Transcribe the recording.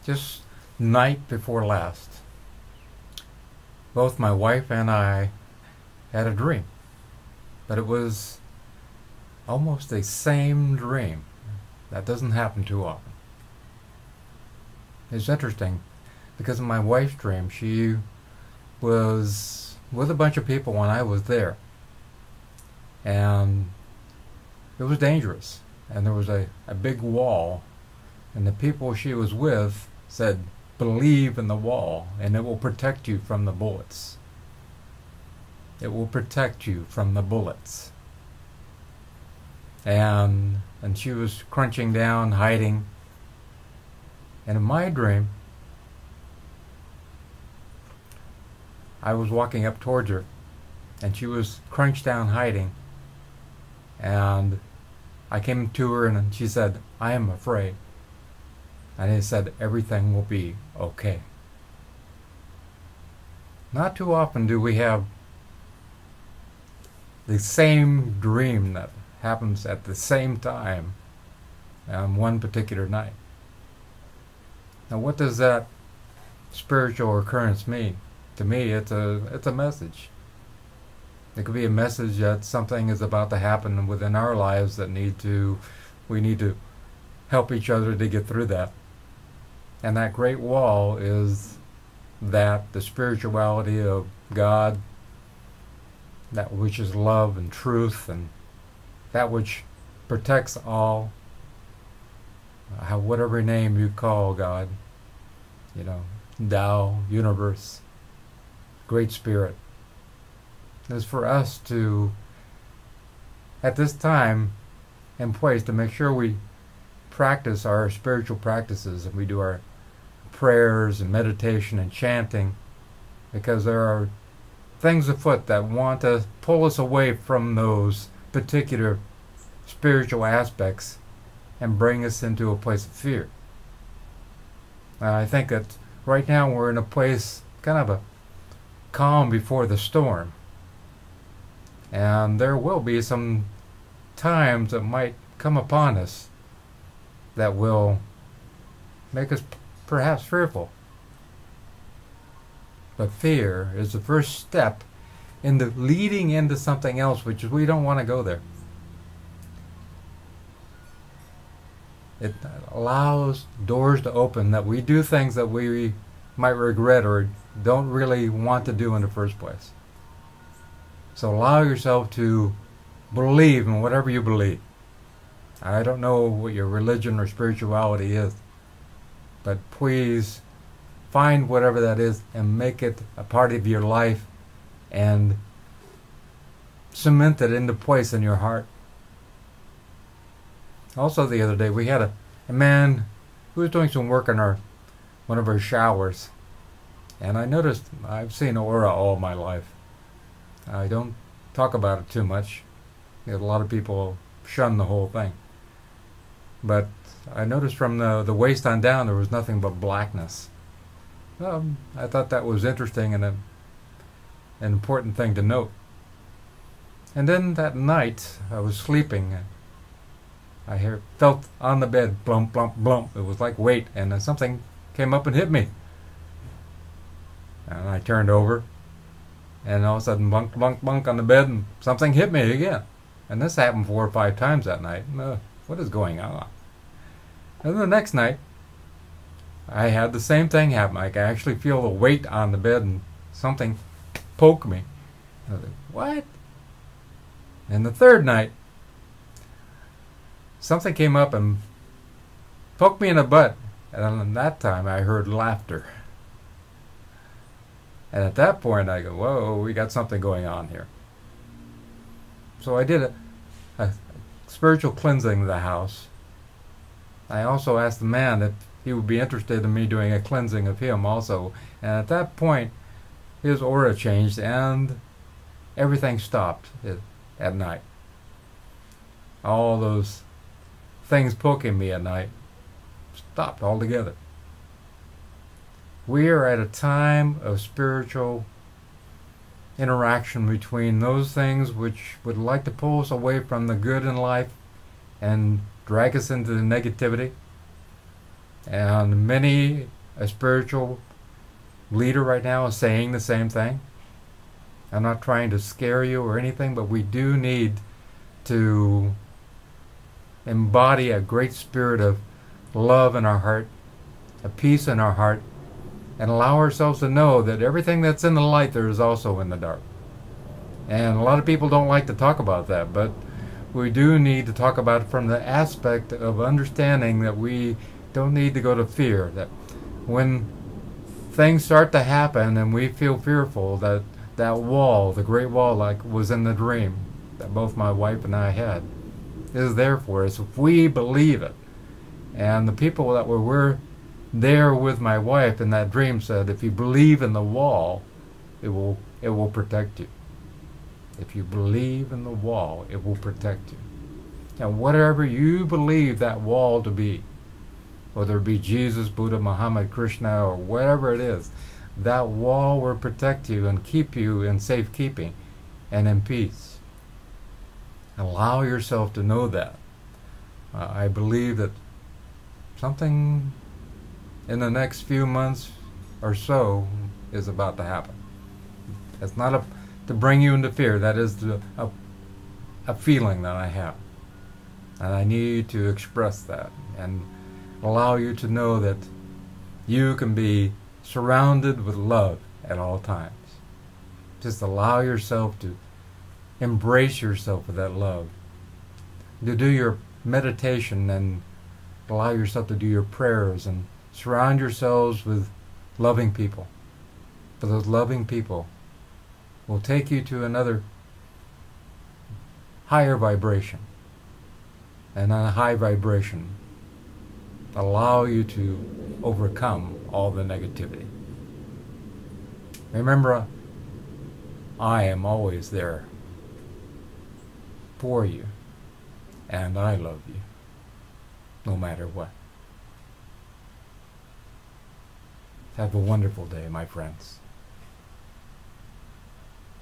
just night before last, both my wife and I had a dream, but it was almost the same dream. That doesn't happen too often. It's interesting because in my wife's dream, she was with a bunch of people when I was there, and it was dangerous, and there was a big wall, and the people she was with said, "Believe in the wall and it will protect you from the bullets. It will protect you from the bullets." And she was crunching down, hiding. And in my dream, I was walking up towards her, and she was crunched down, hiding. And I came to her, and she said, "I am afraid." And he said, "Everything will be okay." Not too often do we have the same dream that happens at the same time on one particular night. Now, what does that spiritual occurrence mean? To me, it's a message. It could be a message that something is about to happen within our lives that we need to help each other to get through that. And that great wall is that the spirituality of God, that which is love and truth, and that which protects all, whatever name you call God, Tao, universe, Great Spirit, is for us to, at this time and place, to make sure we practice our spiritual practices, and we do our prayers and meditation and chanting, because there are things afoot that want to pull us away from those particular spiritual aspects and bring us into a place of fear. I think that right now we're in a place, kind of a calm before the storm, and there will be some times that might come upon us that will make us perhaps fearful. But fear is the first step into leading into something else, which is we don't want to go there. It allows doors to open that we do things that we might regret or don't really want to do in the first place. So allow yourself to believe in whatever you believe. I don't know what your religion or spirituality is, but please find whatever that is and make it a part of your life and cement it into place in your heart. Also, the other day we had a man who was doing some work on one of our showers, and I noticed, I've seen aura all my life. I don't talk about it too much. A lot of people shun the whole thing. But I noticed from the waist on down there was nothing but blackness. I thought that was interesting and an important thing to note. And then that night I was sleeping. I felt on the bed, blump, blump, blump. It was like weight, and then something came up and hit me. And I turned over, and all of a sudden, bunk, bunk, bunk on the bed, and something hit me again. And this happened 4 or 5 times that night. What is going on? And then the next night, I had the same thing happen. I could actually feel the weight on the bed, and something poked me. I was like, what? And the third night, something came up and poked me in the butt. And that time I heard laughter. And at that point I go, whoa, we got something going on here. So I did a spiritual cleansing of the house. I also asked the man if he would be interested in me doing a cleansing of him also. And at that point his aura changed and everything stopped at night. All those things poking me at night stopped altogether. We are at a time of spiritual interaction between those things which would like to pull us away from the good in life and drag us into the negativity, And many, a spiritual leader right now is saying the same thing. I'm not trying to scare you or anything, but we do need to embody a great spirit of love in our heart, a peace in our heart, and allow ourselves to know that everything that's in the light there is also in the dark. And a lot of people don't like to talk about that, but we do need to talk about it from the aspect of understanding that we don't need to go to fear, that when things start to happen and we feel fearful, that that wall, the great wall like was in the dream that both my wife and I had, is there for us if we believe it. And the people that were there with my wife in that dream said, if you believe in the wall, it will protect you. If you believe in the wall, it will protect you. And whatever you believe that wall to be, whether it be Jesus, Buddha, Muhammad, Krishna, or whatever it is, that wall will protect you and keep you in safekeeping and in peace. Allow yourself to know that. I believe that something in the next few months or so is about to happen. It's not to bring you into fear. That is a feeling that I have. And I need to express that and allow you to know that you can be surrounded with love at all times. Just allow yourself to embrace yourself with that love. To do your meditation and allow yourself to do your prayers and surround yourselves with loving people. For those loving people will take you to another higher vibration. And on a high vibration, allow you to overcome all the negativity. Remember, I am always there for you, and I love you, no matter what. Have a wonderful day, my friends.